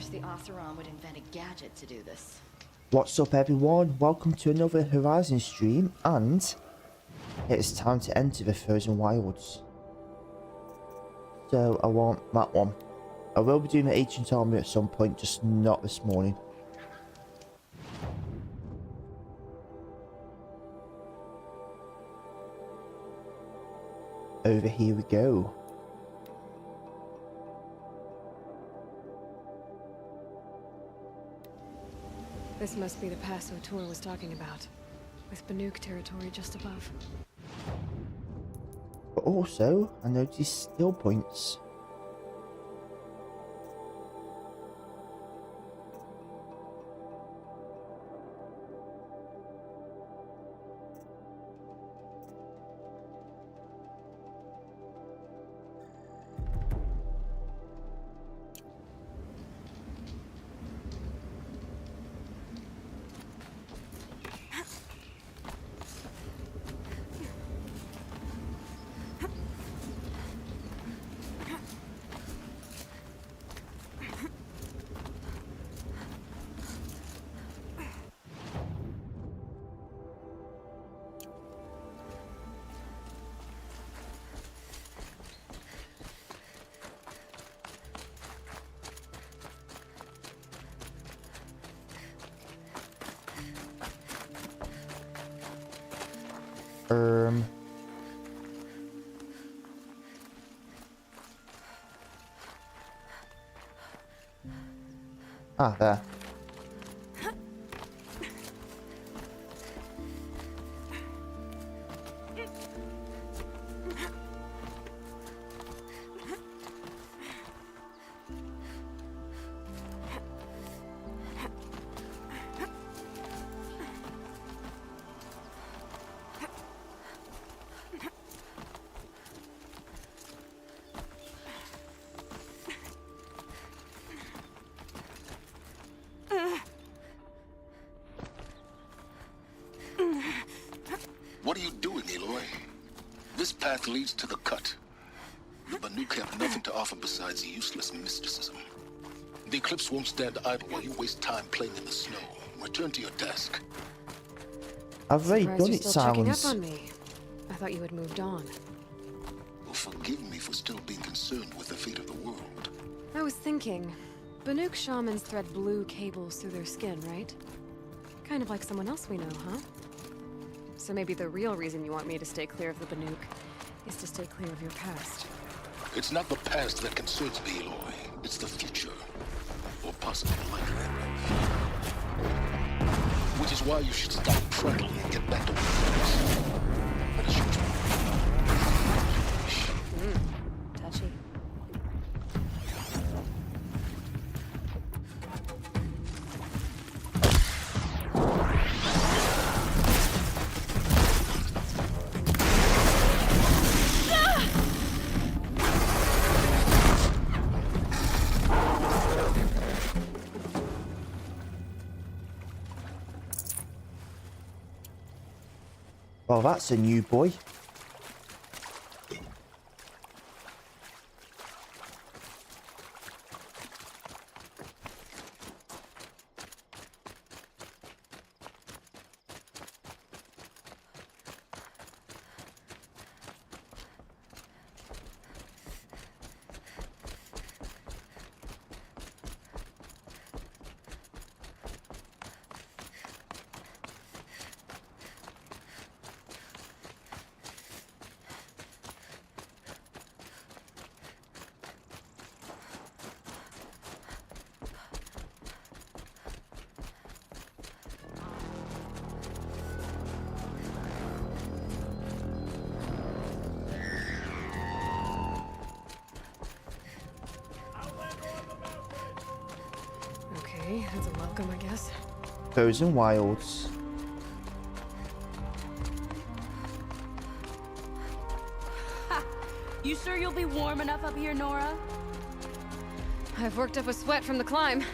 wish the Oseram would invent a gadget to do this. What's up everyone, welcome to another Horizon stream, and it's time to enter the Frozen Wilds. So I want that one. I will be doing the Ancient Army at some point, just not this morning. Over here we go. This must be the pass O'Toole was talking about, with Banuk territory just above. But also, I noticed skill points. There. What are you doing, Aloy? This path leads to the cut. The Banuk have nothing to offer besides useless mysticism. The Eclipse won't stand idle while you waste time playing in the snow. Return to your desk. I've already done it, checking Silence. up on me. I thought you had moved on. Well, forgive me for still being concerned with the fate of the world. I was thinking, Banuk shamans thread blue cables through their skin, right? Kind of like someone else we know, huh? So maybe the real reason you want me to stay clear of the Banuk is to stay clear of your past. It's not the past that concerns me, Aloy. It's the future. Or possibly like that. Which is why you should stop prattling and get back to work. But as usual. Touchy. Well, that's a new boy. Okay, that's a welcome, I guess. Frozen Wilds. You sure you'll be warm enough up here, Nora? I've worked up a sweat from the climb.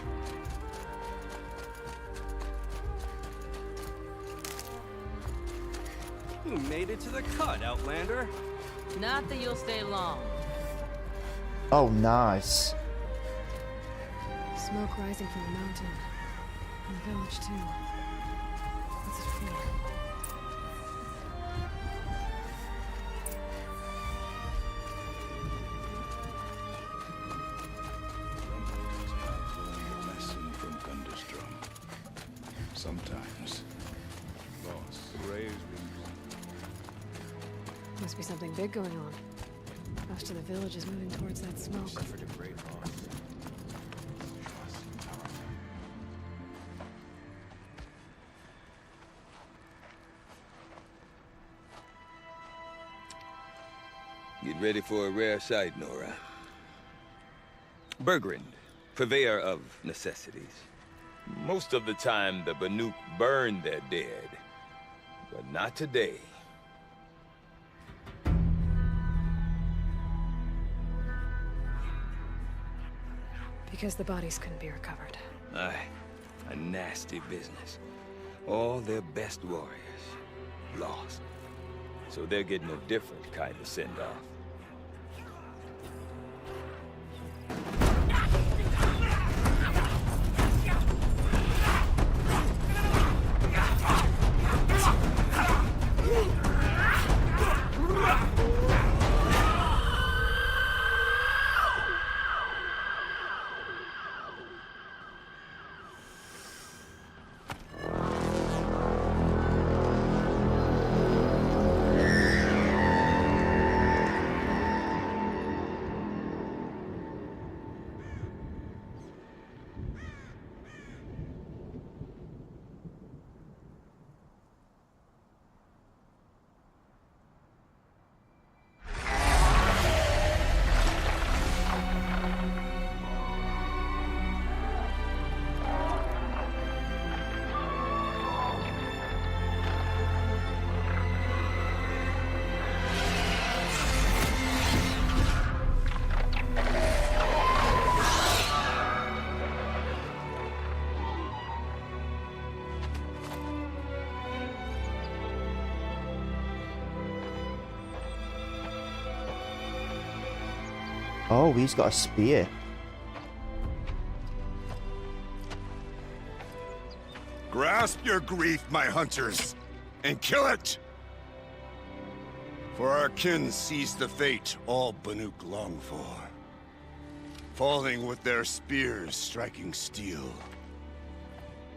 You made it to the cut, Outlander. Not that you'll stay long. Oh, nice. Smoke rising from the mountain. And the village, too. What's it for? Lesson from Thunderstrom. Sometimes, loss. Must be something big going on. Most of the village is moving towards that smoke. Suffered a great loss. Get ready for a rare sight, Nora. Bergrand, purveyor of necessities. Most of the time, the Banuk burn their dead. But not today. Because the bodies couldn't be recovered. Aye, a nasty business. All their best warriors lost. So they're getting a different kind of send-off. Oh, he's got a spear. Grasp your grief, my hunters, and kill it! For our kin sees the fate all Banuk long for. Falling with their spears striking steel.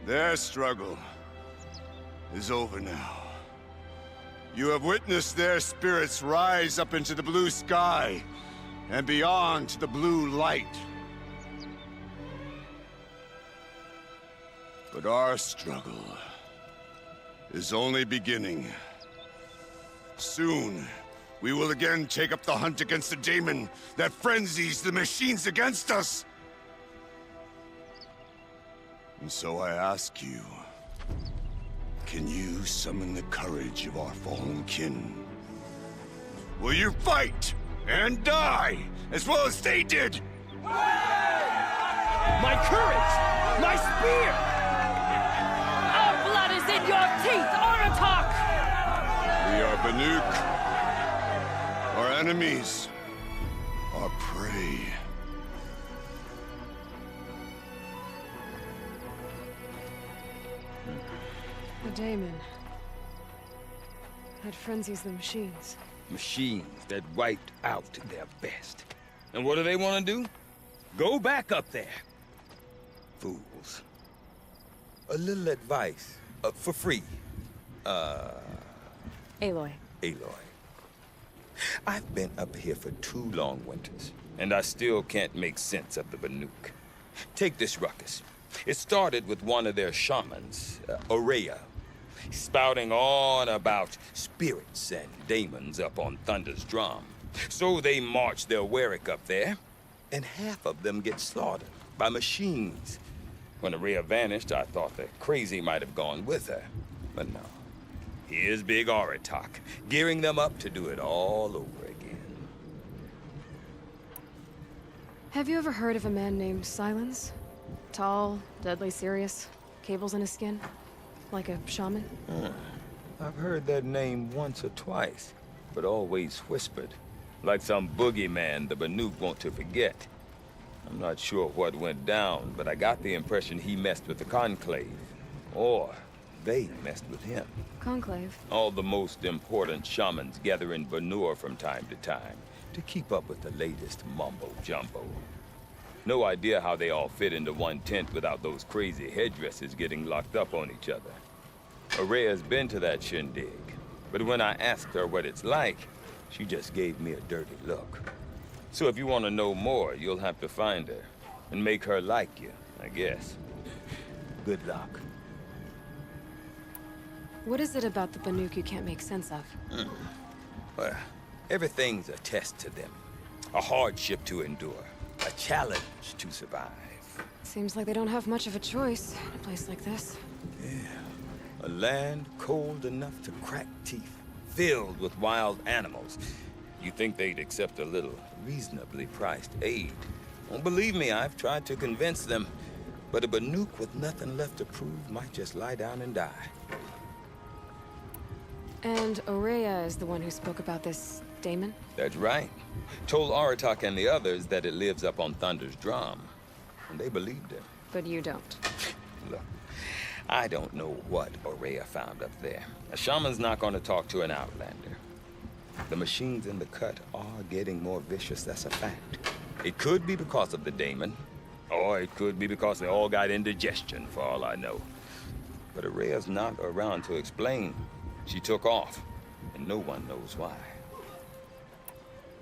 Their struggle is over now. You have witnessed their spirits rise up into the blue sky and beyond to the blue light. But our struggle is only beginning. Soon, we will again take up the hunt against the daemon that frenzies the machines against us. And so I ask you, can you summon the courage of our fallen kin? Will you fight and die as well as they did? My courage! My spear! Our blood is in your teeth, Oratok! We are Banuk. Our enemies are prey. The daemon. That frenzies the machines. Machines that wiped out their best. And what do they want to do? Go back up there. Fools. A little advice, for free. Aloy. Aloy. I've been up here for 2 long winters, and I still can't make sense of the Banuk. Take this ruckus. It started with one of their shamans, Aurea, spouting on about spirits and daemons up on Thunder's drum. So they march their Warwick up there, and half of them get slaughtered by machines. When Aurea vanished, I thought the crazy might have gone with her, but no. Here's Big Oratok, gearing them up to do it all over again. Have you ever heard of a man named Silence? Tall, deadly serious, cables in his skin? Like a shaman? I've heard that name once or twice, but always whispered. Like some boogeyman the Banuk want to forget. I'm not sure what went down, but I got the impression he messed with the Conclave. Or they messed with him. Conclave. All the most important shamans gather in Banur from time to time to keep up with the latest mumbo-jumbo. No idea how they all fit into one tent without those crazy headdresses getting locked up on each other. Araya's been to that shindig, but when I asked her what it's like, she just gave me a dirty look. So if you want to know more, you'll have to find her and make her like you, I guess. Good luck. What is it about the Banuk you can't make sense of? Well, everything's a test to them. A hardship to endure. A challenge to survive. Seems like they don't have much of a choice in a place like this. Yeah. A land cold enough to crack teeth, filled with wild animals. You think they'd accept a little reasonably priced aid? Well, believe me, I've tried to convince them. But a Banuk with nothing left to prove might just lie down and die. And Araya is the one who spoke about this daemon? That's right. Told Aratak and the others that it lives up on Thunder's drum. And they believed him. But you don't. Look, I don't know what Araya found up there. A shaman's not going to talk to an outlander. The machines in the cut are getting more vicious, that's a fact. It could be because of the daemon, or it could be because they all got indigestion, for all I know. But Araya's not around to explain. She took off, and no one knows why.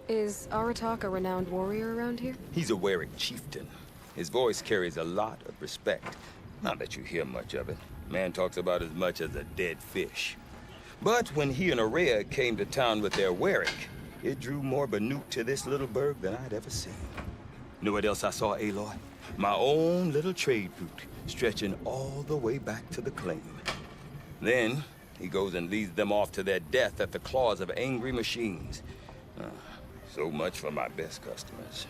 Is Aratak a renowned warrior around here? He's a Werik chieftain. His voice carries a lot of respect. Not that you hear much of it. Man talks about as much as a dead fish. But when he and Araya came to town with their Werik, it drew more Banuk to this little burg than I'd ever seen. Know what else I saw, Aloy? My own little trade route, stretching all the way back to the claim. Then, he goes and leads them off to their death at the claws of angry machines. So much for my best customers.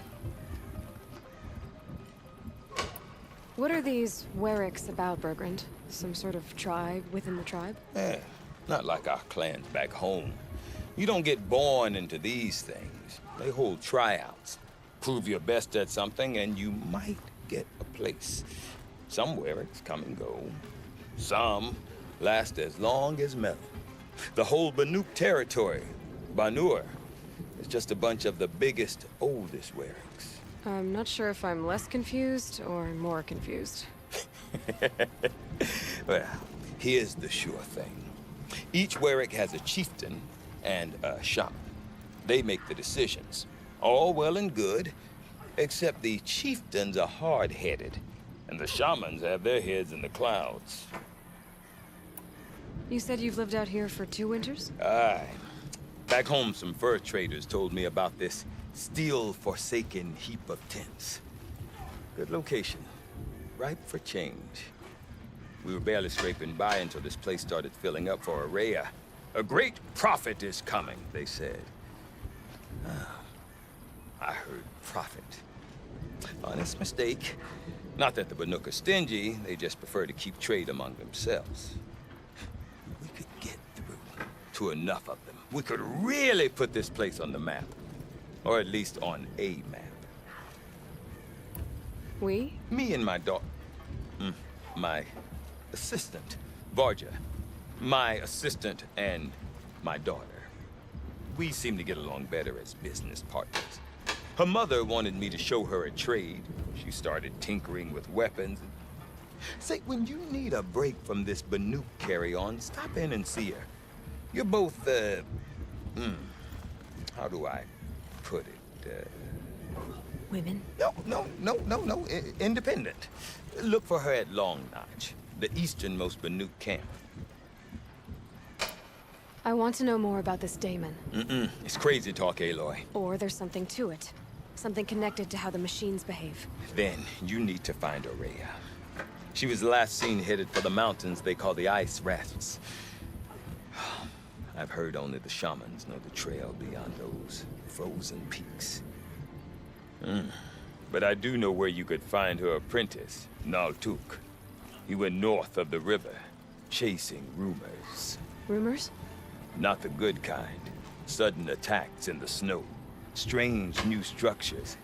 What are these Weriks about, Bergrand? Some sort of tribe within the tribe? Not like our clans back home. You don't get born into these things. They hold tryouts. Prove your best at something and you might get a place. Some Weriks come and go. Some last as long as metal. The whole Banuk territory, Banur, is just a bunch of the biggest, oldest Weriks. I'm not sure if I'm less confused or more confused. Well, here's the sure thing. Each Werik has a chieftain and a shaman. They make the decisions. All well and good, except the chieftains are hard-headed, and the shamans have their heads in the clouds. You said you've lived out here for 2 winters? Aye. Back home, some fur traders told me about this steel-forsaken heap of tents. Good location. Ripe for change. We were barely scraping by until this place started filling up for Araya. A great prophet is coming, they said. I heard prophet. Honest mistake. Not that the Banuk are stingy, they just prefer to keep trade among themselves. We could get through to enough of them. We could really put this place on the map. Or at least on a map. We? Me and my daughter. My assistant, Varja. My assistant and my daughter. We seem to get along better as business partners. Her mother wanted me to show her a trade. She started tinkering with weapons. Say, when you need a break from this Banuk carry-on, stop in and see her. You're both, how do I put it? Women? No. Independent. Look for her at Long Notch, the easternmost Banuk camp. I want to know more about this daemon. It's crazy talk, Aloy. Or there's something to it. Something connected to how the machines behave. Then you need to find Araya. She was last seen headed for the mountains they call the Ice Rafts. I've heard only the shamans know the trail beyond those frozen peaks. But I do know where you could find her apprentice, Naltuk. He went north of the river, chasing rumors. Rumors? Not the good kind. Sudden attacks in the snow. Strange new structures.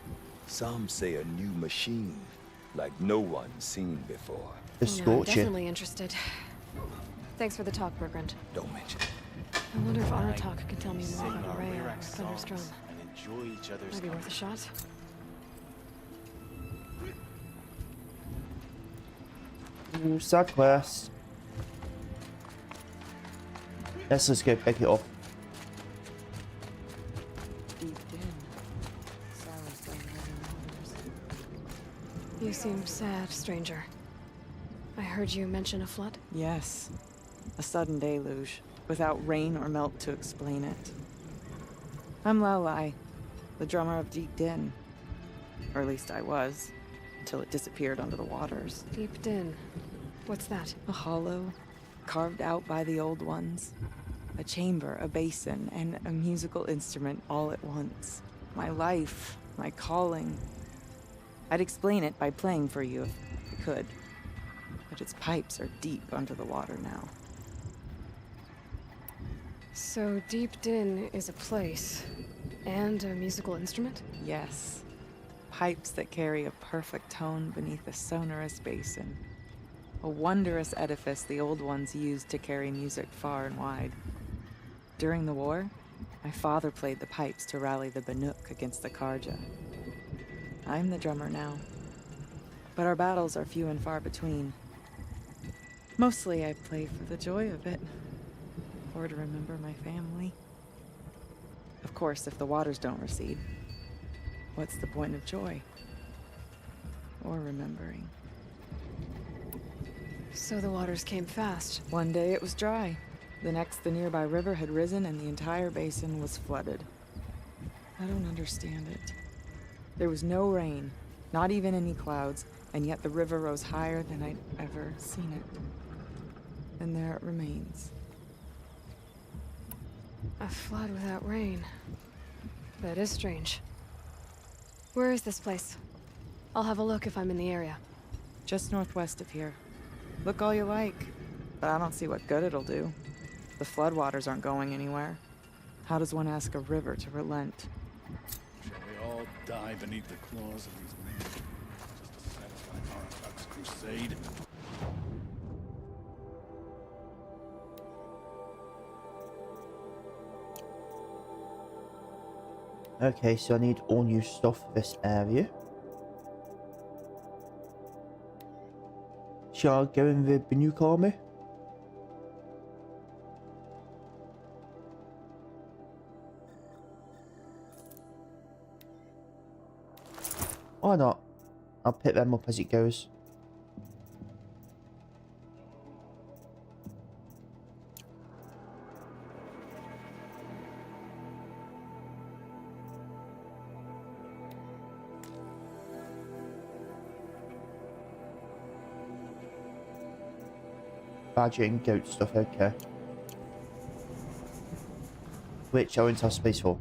Some say a new machine, like no one's seen before. The Yeah, I'm Scorcher. definitely interested. Thanks for the talk, Bergrand. Don't mention it. I wonder if Aratak could tell me more Sing about our Rhea or lyric Thunderstrom. songs and enjoy each other's Might be worth a company. shot. Ooh, side quest. Let's go pick it up. You seem sad, stranger. I heard you mention a flood. Yes. A sudden deluge, without rain or melt to explain it. I'm Lelai, the drummer of Deep Din. Or at least I was, until it disappeared under the waters. Deep Din. What's that? A hollow, carved out by the old ones. A chamber, a basin, and a musical instrument all at once. My life, my calling. I'd explain it by playing for you if I could. But its pipes are deep under the water now. So Deep Din is a place. And a musical instrument? Yes. Pipes that carry a perfect tone beneath a sonorous basin. A wondrous edifice the old ones used to carry music far and wide. During the war, my father played the pipes to rally the Banuk against the Karja. I'm the drummer now. But our battles are few and far between. Mostly I play for the joy of it. Or to remember my family. Of course, if the waters don't recede, what's the point of joy? Or remembering? So the waters came fast. One day it was dry. The next, the nearby river had risen and the entire basin was flooded. I don't understand it. There was no rain, not even any clouds, and yet the river rose higher than I'd ever seen it. And there it remains. A flood without rain. That is strange. Where is this place? I'll have a look if I'm in the area. Just northwest of here. Look all you like, but I don't see what good it'll do. The floodwaters aren't going anywhere. How does one ask a river to relent? Shall we all die beneath the claws of these men, just to satisfy Aratak's crusade? Okay, so I need all new stuff for this area. Shall I go in the Banuk army? Why not? I'll pick them up as it goes. Badger and goat stuff, okay. Which I won't have space for.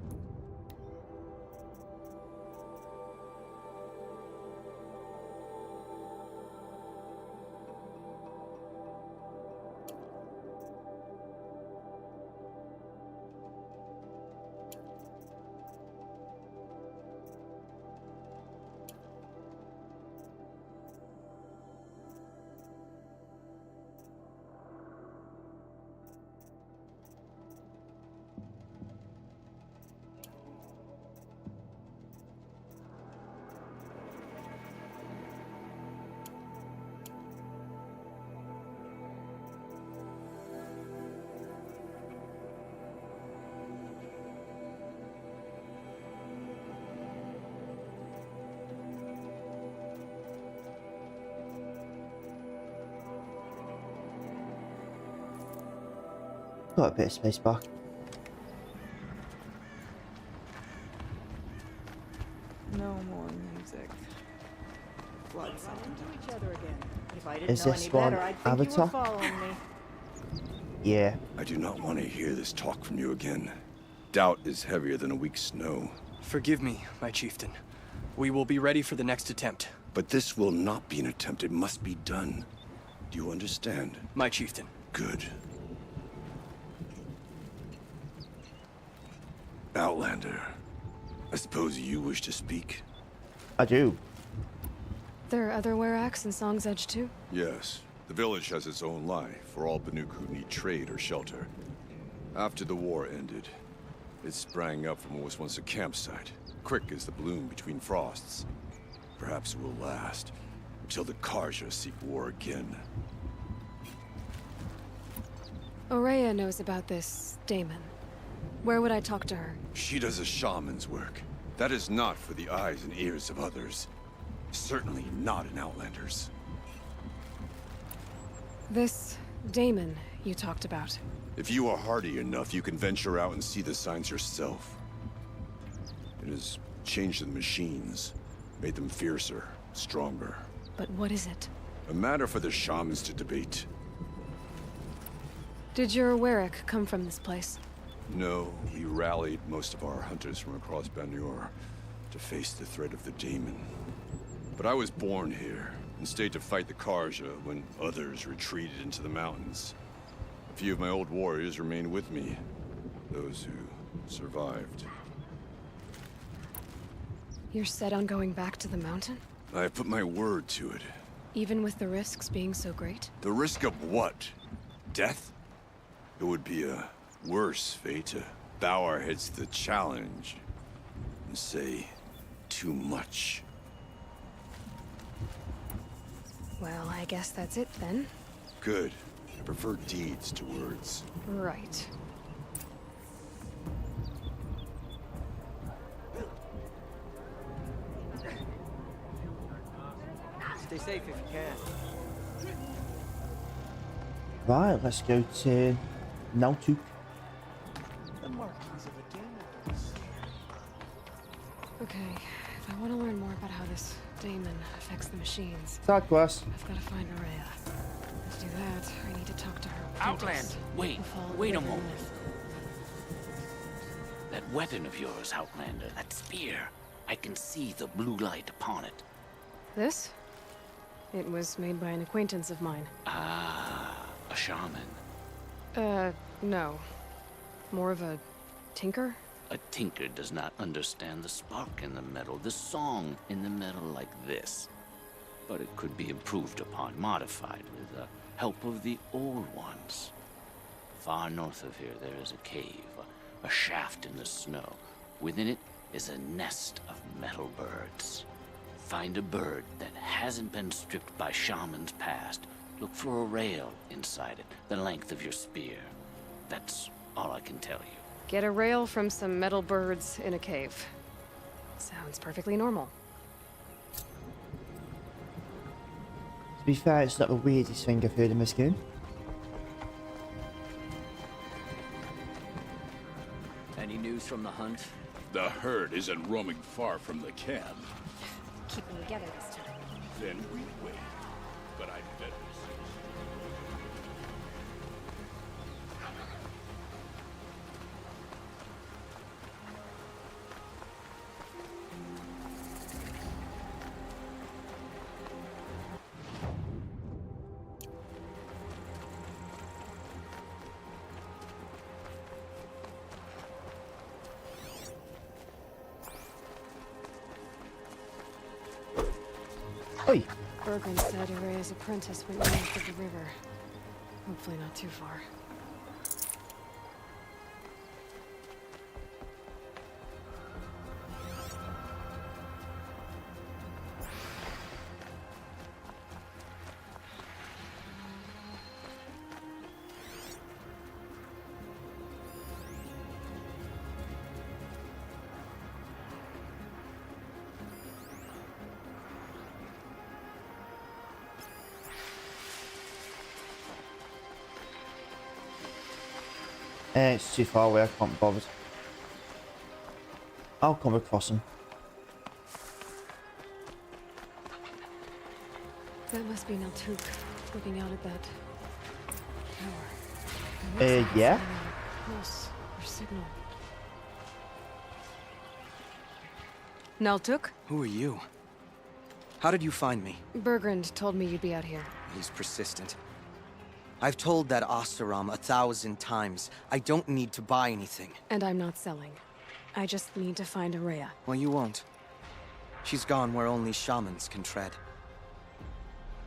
Got a bit of space back. No more music. Flood sound. Each other again. If I didn't Is know this any one better, I'd think Avatar? you were following me. Yeah. I do not want to hear this talk from you again. Doubt is heavier than a week's snow. Forgive me, my chieftain. We will be ready for the next attempt. But this will not be an attempt. It must be done. Do you understand? My chieftain. Good. Outlander, I suppose you wish to speak? I do. There are other Weraks in Song's Edge too? Yes. The village has its own life for all Banuk who need trade or shelter. After the war ended, it sprang up from what was once a campsite, quick as the bloom between frosts. Perhaps it will last until the Karja seek war again. Aurea knows about this Damon. Where would I talk to her? She does a shaman's work. That is not for the eyes and ears of others. Certainly not in Outlanders. This Damon you talked about. If you are hardy enough, you can venture out and see the signs yourself. It has changed the machines, made them fiercer, stronger. But what is it? A matter for the shamans to debate. Did your Werak come from this place? No, we rallied most of our hunters from across Banur to face the threat of the demon. But I was born here and stayed to fight the Karja when others retreated into the mountains. A few of my old warriors remained with me, those who survived. You're set on going back to the mountain? I have put my word to it. Even with the risks being so great? The risk of what? Death? It would be a worse fate to bow our heads to the challenge and say too much. Well, I guess that's it then. Good. I prefer deeds to words. Right. Stay safe if you can. Right, let's go to Nautuk. The markings of a demon. Okay, if I want to learn more about how this Damon affects the machines, Side quest. I've got to find Aurea. To do that, I need to talk to her. Outland! Wait, Who followed wait a the moment. myth. That weapon of yours, Outlander, that spear. I can see the blue light upon it. This? It was made by an acquaintance of mine. Ah, a shaman. No. More of a tinker? A tinker does not understand the spark in the metal, the song in the metal like this. But it could be improved upon, modified with the help of the old ones. Far north of here there is a cave, a shaft in the snow. Within it is a nest of metal birds. Find a bird that hasn't been stripped by shamans past. Look for a rail inside it, the length of your spear. That's all I can tell you. Get a rail from some metal birds in a cave. Sounds perfectly normal. To be fair, it's not the weirdest thing I've heard in this game. Any news from the hunt? The herd isn't roaming far from the camp. Keeping together this time. Then we wait. But I better see. Oi! Bergen said Aurea's apprentice went north of the river. Hopefully not too far. It's too far away, I can't be bothered. I'll come across him. That must be Nautuk, looking out at that tower. Yeah? Pulse or signal. Nautuk? Who are you? How did you find me? Bergrand told me you'd be out here. He's persistent. I've told that Oseram 1,000 times. I don't need to buy anything. And I'm not selling. I just need to find Aurea. Well, you won't. She's gone where only shamans can tread.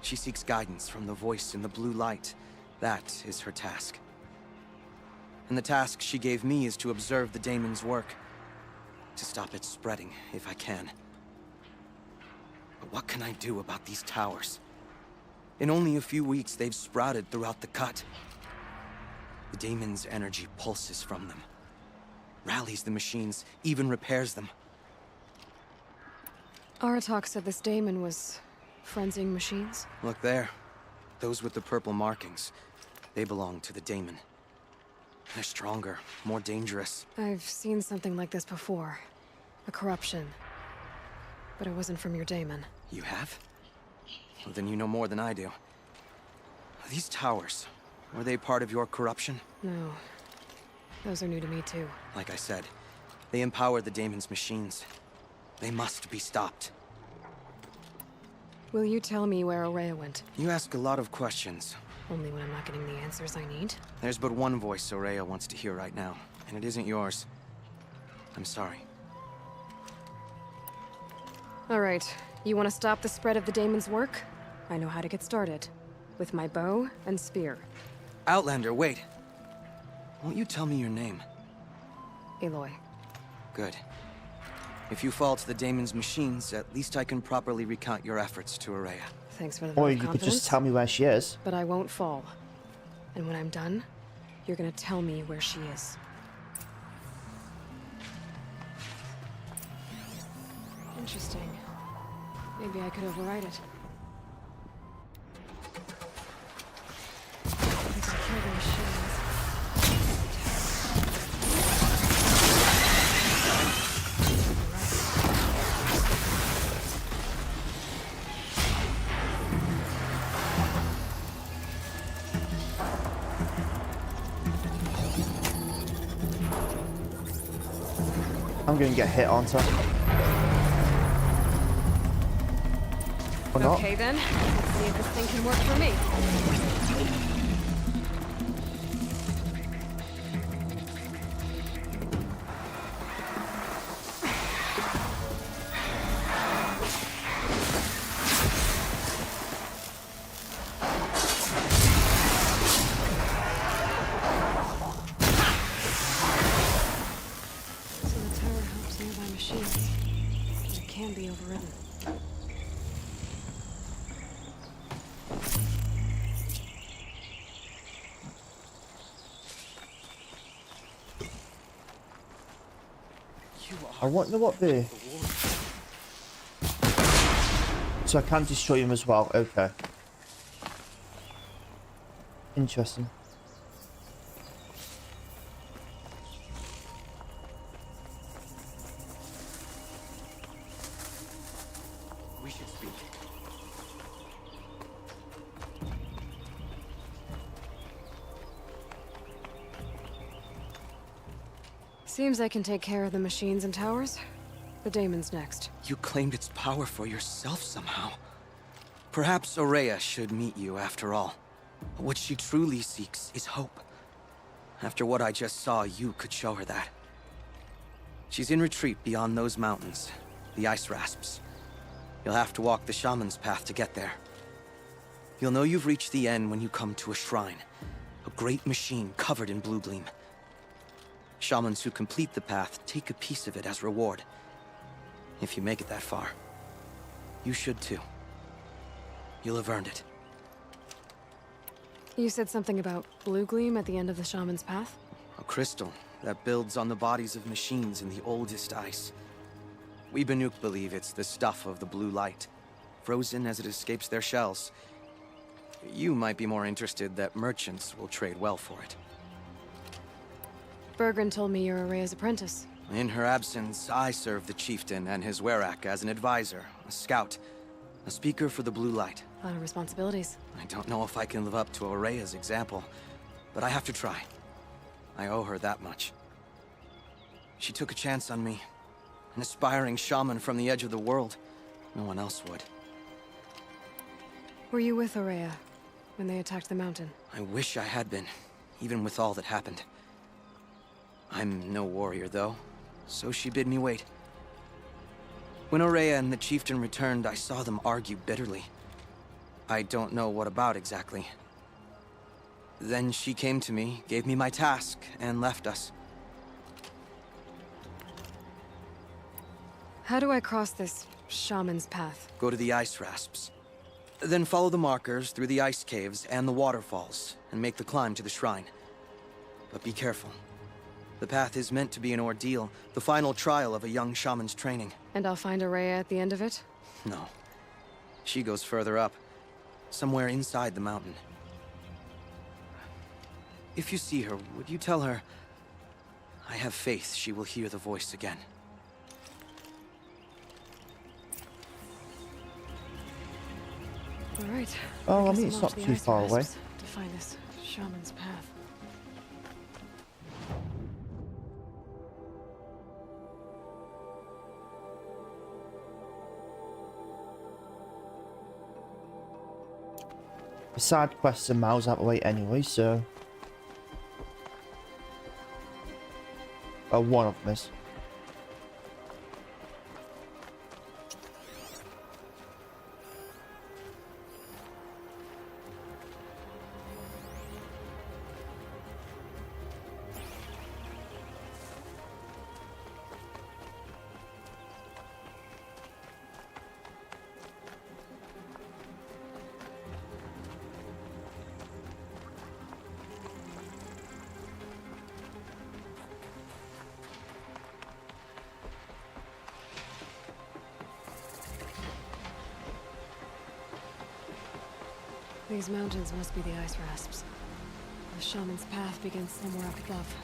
She seeks guidance from the voice in the blue light. That is her task. And the task she gave me is to observe the daemon's work. To stop it spreading, if I can. But what can I do about these towers? In only a few weeks, they've sprouted throughout the cut. The daemon's energy pulses from them. Rallies the machines, even repairs them. Aratak said this daemon was frenzying machines? Look there. Those with the purple markings. They belong to the daemon. They're stronger, more dangerous. I've seen something like this before. A corruption. But it wasn't from your daemon. You have? Well, then you know more than I do. These towers, were they part of your corruption? No. Those are new to me, too. Like I said, they empower the daemon's machines. They must be stopped. Will you tell me where Ourea went? You ask a lot of questions. Only when I'm not getting the answers I need. There's but one voice Ourea wants to hear right now, and it isn't yours. I'm sorry. All right. You want to stop the spread of the daemon's work? I know how to get started. With my bow and spear. Outlander, wait. Won't you tell me your name? Aloy. Good. If you fall to the daemon's machines, at least I can properly recount your efforts to Ourea. Thanks for the Or vote of you could confidence. just tell me where she is. But I won't fall. And when I'm done, you're gonna tell me where she is. Interesting. Maybe I could override it. I can kill the machines. I'm going to get hit, aren't I? Or not? Okay then, let's see if this thing can work for me. So the tower helps nearby machines, but it can be overridden. I wonder what the... So I can destroy him as well. Okay. Interesting. We should speak. Seems I can take care of the machines and towers. The daemon's next. You claimed its power for yourself somehow. Perhaps Ourea should meet you after all. What she truly seeks is hope. After what I just saw, you could show her that. She's in retreat beyond those mountains, the ice rasps. You'll have to walk the shaman's path to get there. You'll know you've reached the end when you come to a shrine. A great machine covered in blue gleam. Shamans who complete the path take a piece of it as reward. If you make it that far, you should too. You'll have earned it. You said something about blue gleam at the end of the shaman's path? A crystal that builds on the bodies of machines in the oldest ice. We Banuk believe it's the stuff of the blue light, frozen as it escapes their shells. You might be more interested that merchants will trade well for it. Bergren told me you're Ourea's apprentice. In her absence, I serve the chieftain and his werak as an advisor, a scout, a speaker for the blue light. A lot of responsibilities. I don't know if I can live up to Ourea's example, but I have to try. I owe her that much. She took a chance on me. An aspiring shaman from the edge of the world. No one else would. Were you with Ourea when they attacked the mountain? I wish I had been, even with all that happened. I'm no warrior, though, so she bid me wait. When Aurea and the chieftain returned, I saw them argue bitterly. I don't know what about exactly. Then she came to me, gave me my task, and left us. How do I cross this shaman's path? Go to the ice rasps. Then follow the markers through the ice caves and the waterfalls, and make the climb to the shrine. But be careful. The path is meant to be an ordeal, the final trial of a young shaman's training. And I'll find Aurea at the end of it? No. She goes further up, somewhere inside the mountain. If you see her, would you tell her, I have faith she will hear the voice again. All right. Oh, I guess mean, I'll it's launch not the too ice far away. rasps to find this shaman's path. The side quests are miles out of the way anyway, so... Oh, one of them is. These mountains must be the ice rasps. The shaman's path begins somewhere up above.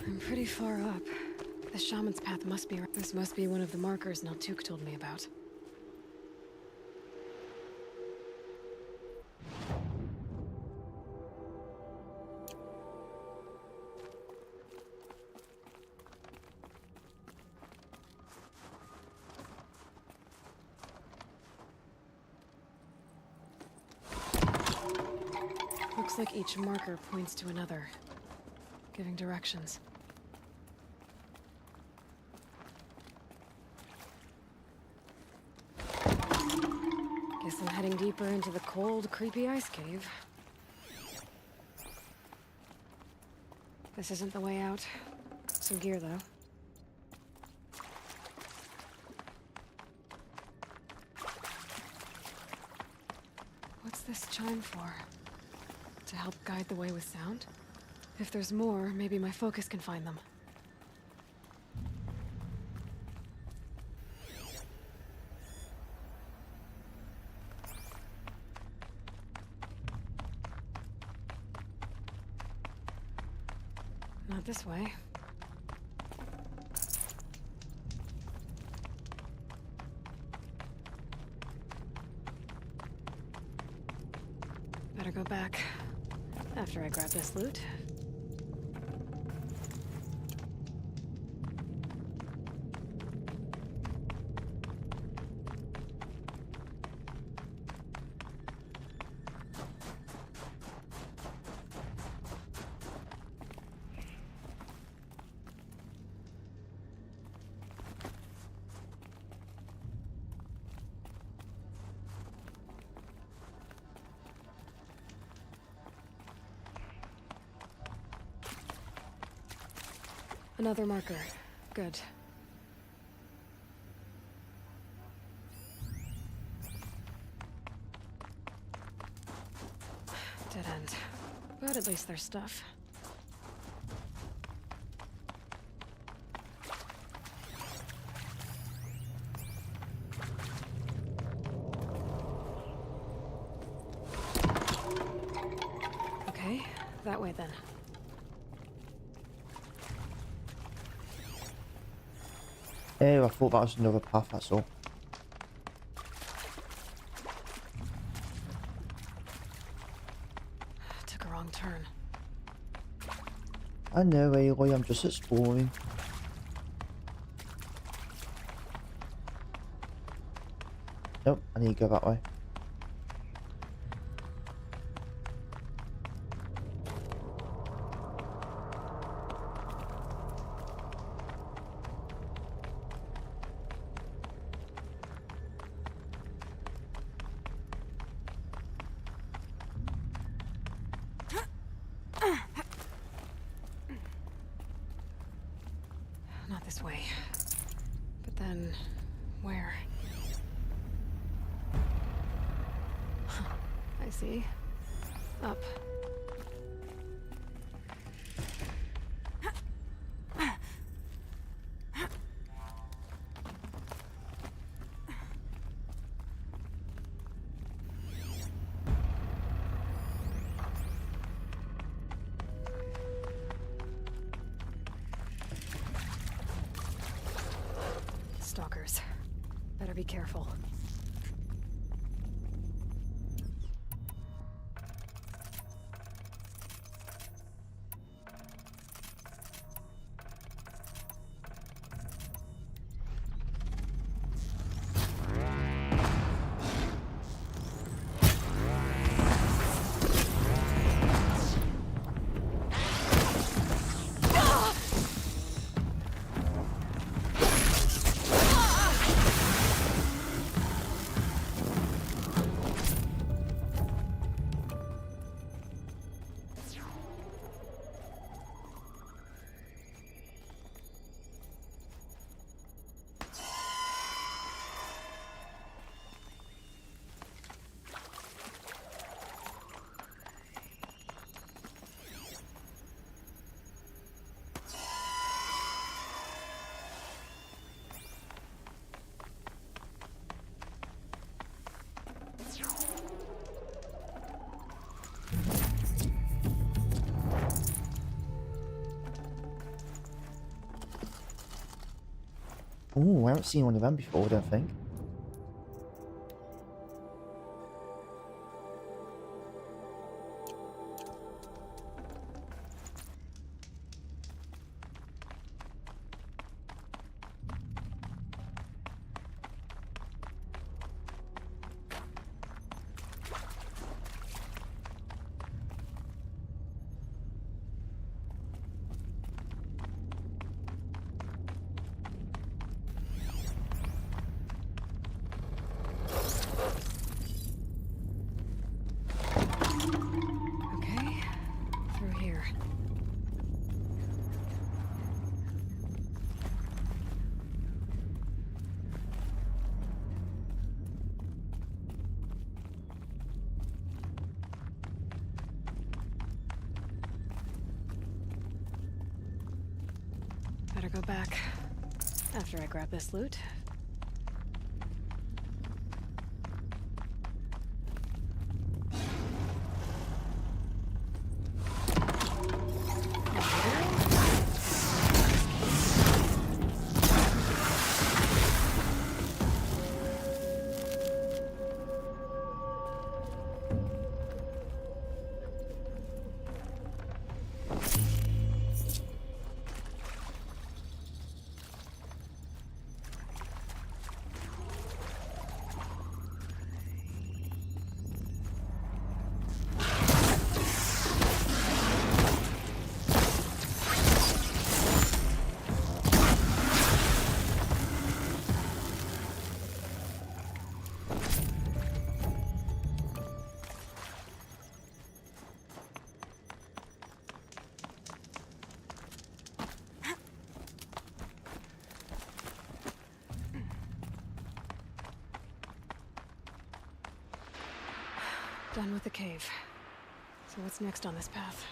I'm pretty far up. The shaman's path must be... This must be one of the markers Naltuk told me about. Looks like each marker points to another, giving directions. Guess I'm heading deeper into the cold, creepy ice cave. This isn't the way out. Some gear, though. What's this chime for? To help guide the way with sound? If there's more, maybe my focus can find them. Not this way. Better go back after I grab this loot. Another marker. Good. Dead end. But at least there's stuff. Okay, that way then. Oh, I thought that was another path, that's all. Took a wrong turn. I know, Aloy, I'm just exploring. Nope, I need to go that way. Not this way. But then, where? I see. Up. Stalkers. Better be careful. Ooh, I haven't seen one of them before, I don't think. Okay, through here. Better go back after I grab this loot. Done with the cave. So what's next on this path?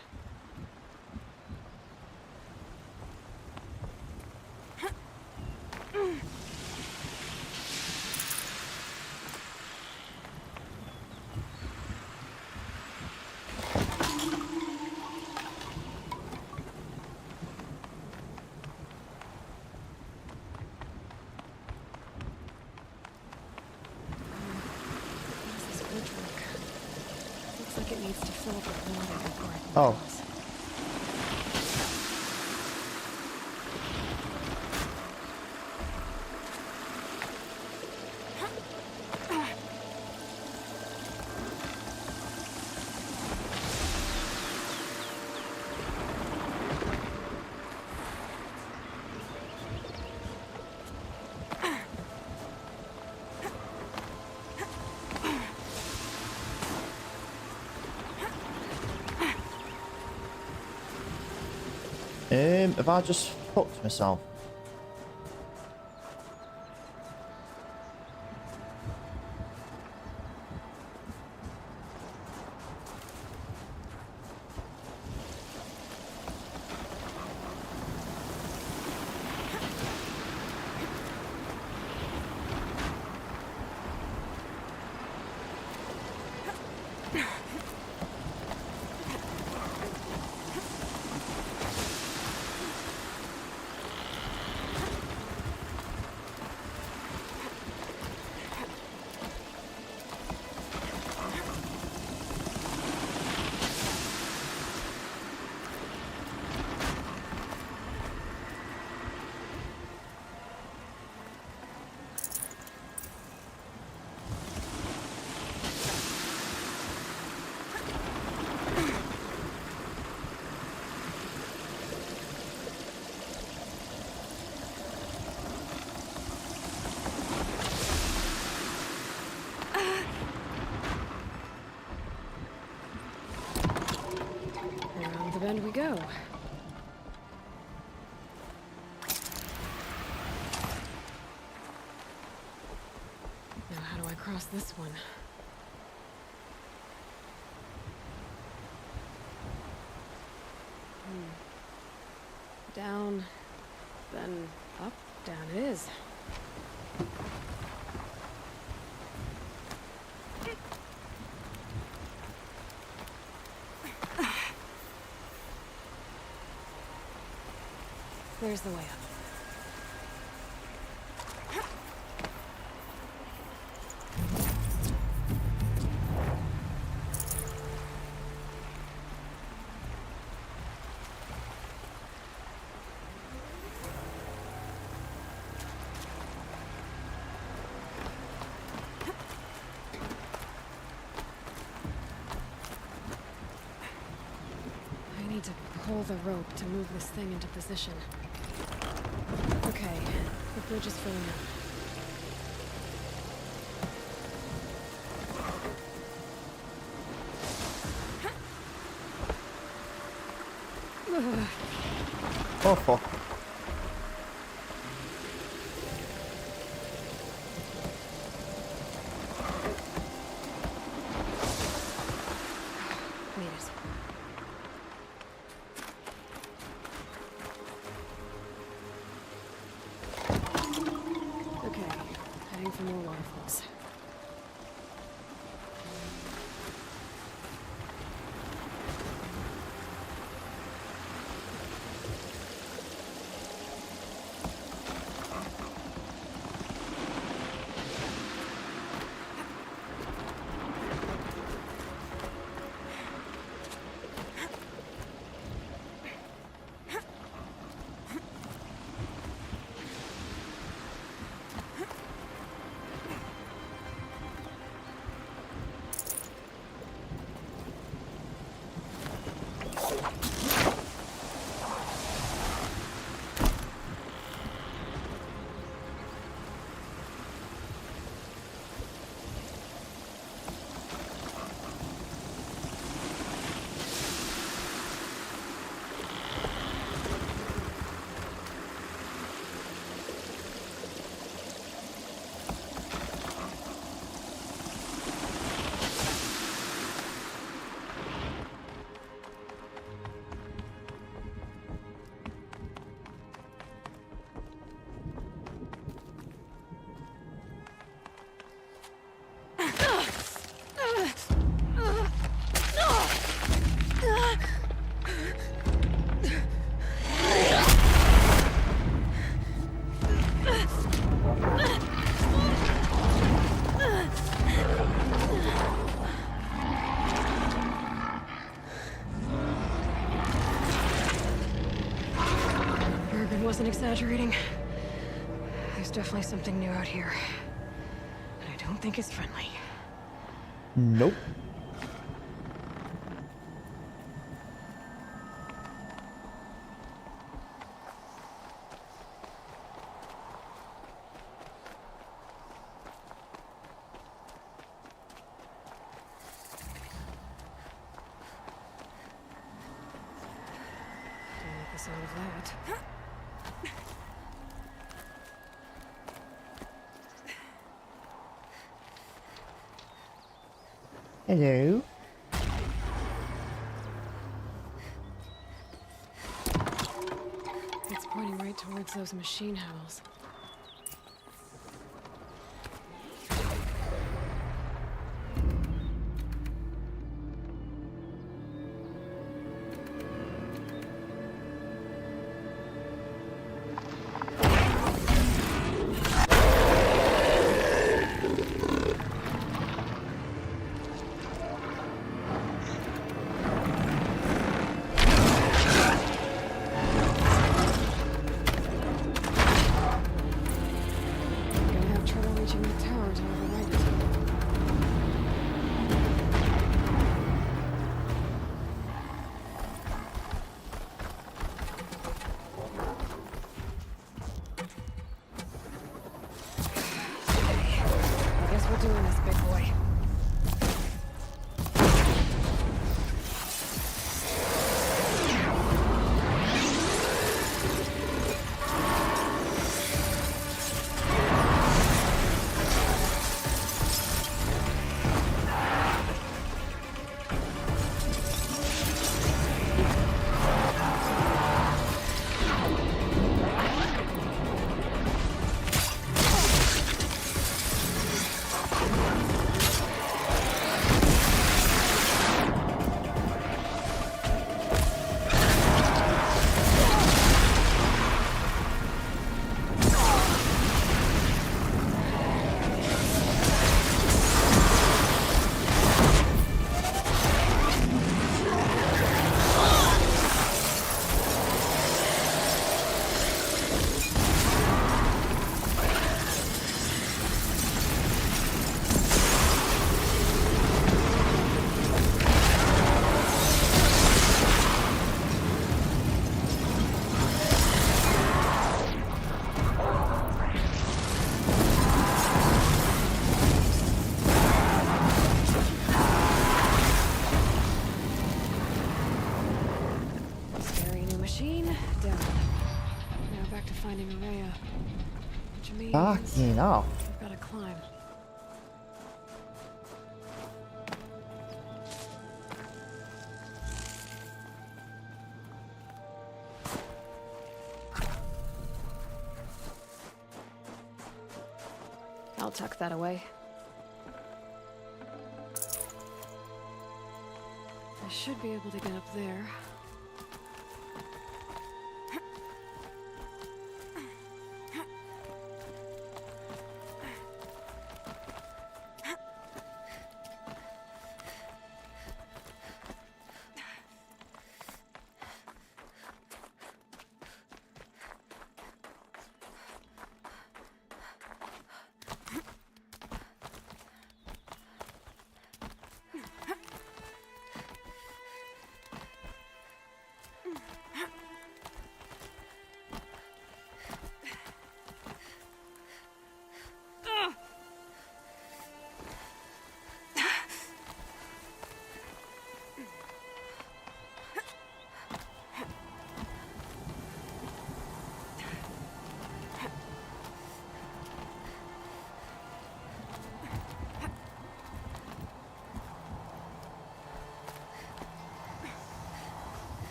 Looks like it needs to fill up with water before I can cross. Have I just fucked myself? Around the bend we go. Now how do I cross this one? Down, then up, down it is. There's the way up. I need to pull the rope to move this thing into position. Okay, the bridge is filling up. Oh fuck. Made it. Okay, heading for more waterfalls. exaggerating. There's definitely something new out here. And I don't think it's friendly. Nope. Don't like the sound of that. Hello. It's pointing right towards those machine howls. Gonna have trouble reaching the tower to override it. I guess we're doing this, big boy. Scary new machine, down. Now back to finding Araya. Which means Fucking hell. we've got to climb. I'll tuck that away. I should be able to get up there.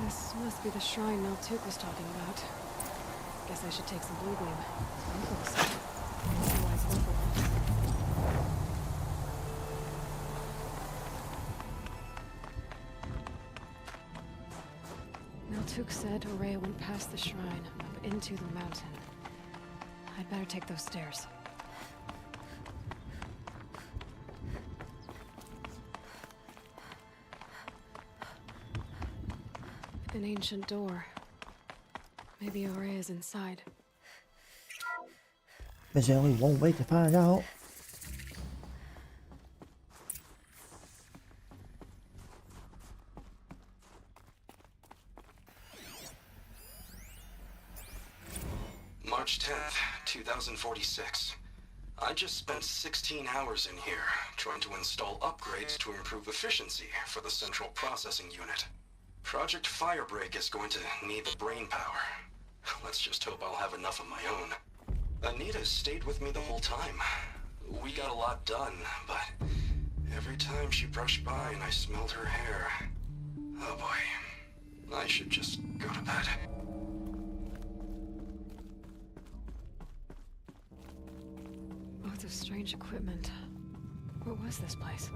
This must be the shrine Maltuk was talking about. Guess I should take some blue gleam. Otherwise workable. Maltuk said Araya went past the shrine, up into the mountain. I'd better take those stairs. An ancient door. Maybe Ore is inside. There's only one way to find out. March 10th, 2046. I just spent 16 hours in here, trying to install upgrades to improve efficiency for the central processing unit. Project Firebreak is going to need the brain power. Let's just hope I'll have enough of my own. Anita stayed with me the whole time. We got a lot done, but every time she brushed by and I smelled her hair... Oh boy. I should just go to bed. Lots of strange equipment. What was this place?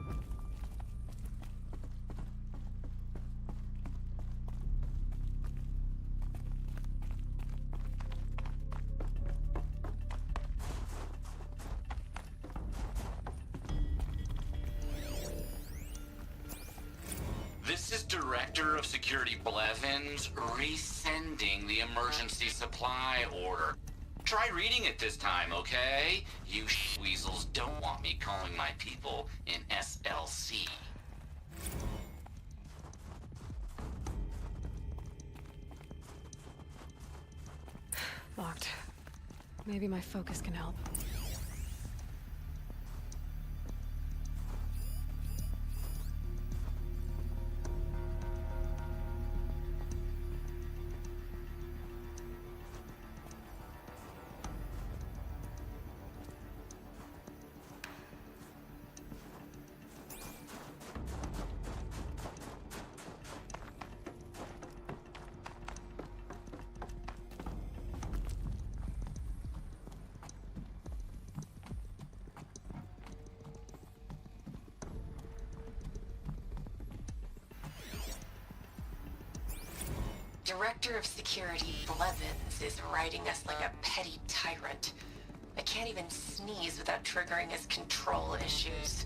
This is Director of Security Blevins resending the emergency supply order. Try reading it this time, okay? You weasels don't want me calling my people in SLC. Locked. Maybe my focus can help. Director of Security Blevins is writing us like a petty tyrant. I can't even sneeze without triggering his control issues.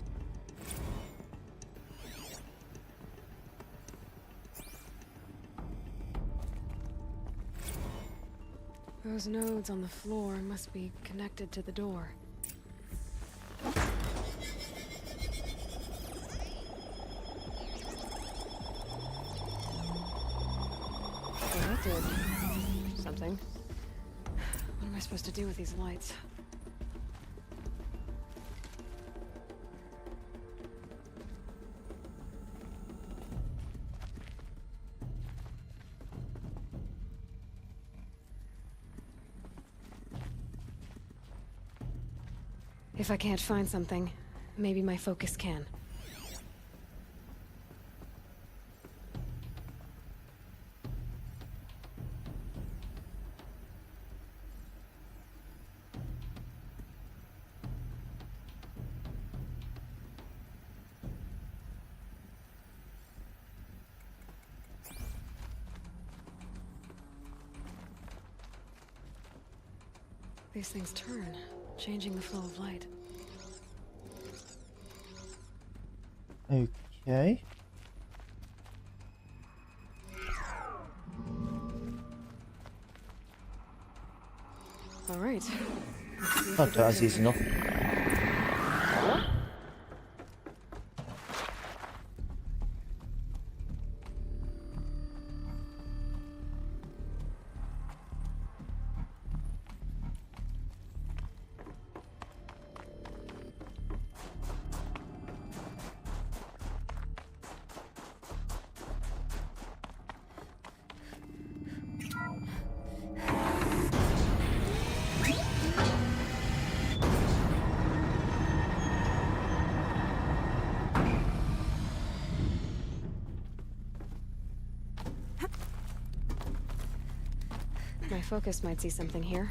Those nodes on the floor must be connected to the door. That did something. What am I supposed to do with these lights? If I can't find something, maybe my focus can. These things turn, changing the flow of light. Okay. All right. Not as easy enough. My focus might see something here.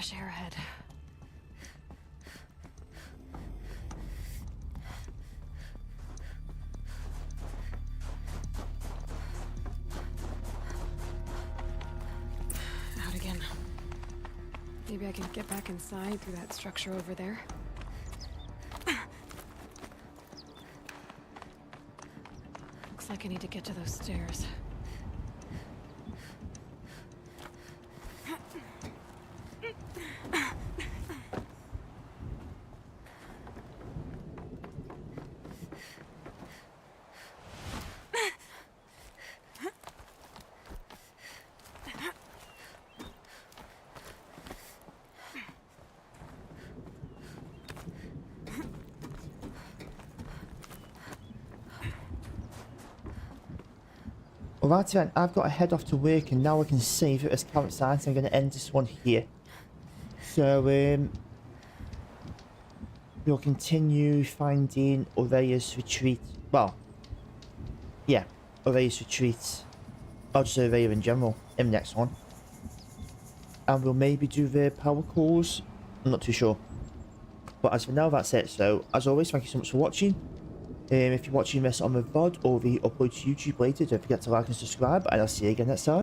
fresh air ahead. Out again. Maybe I can get back inside through that structure over there. Looks like I need to get to those stairs. Alright then, I've got to head off to work and now I can save it as campsite, so I'm going to end this one here. So, we'll continue finding Aurea's retreat. Well, yeah, Aurea's retreat. I'll just say Aurea in general in the next one. And we'll maybe do the power cores. I'm not too sure. But as for now, that's it. So, as always, thank you so much for watching. If you're watching this on the VOD or the upload to YouTube later, don't forget to like and subscribe, and I'll see you again next time.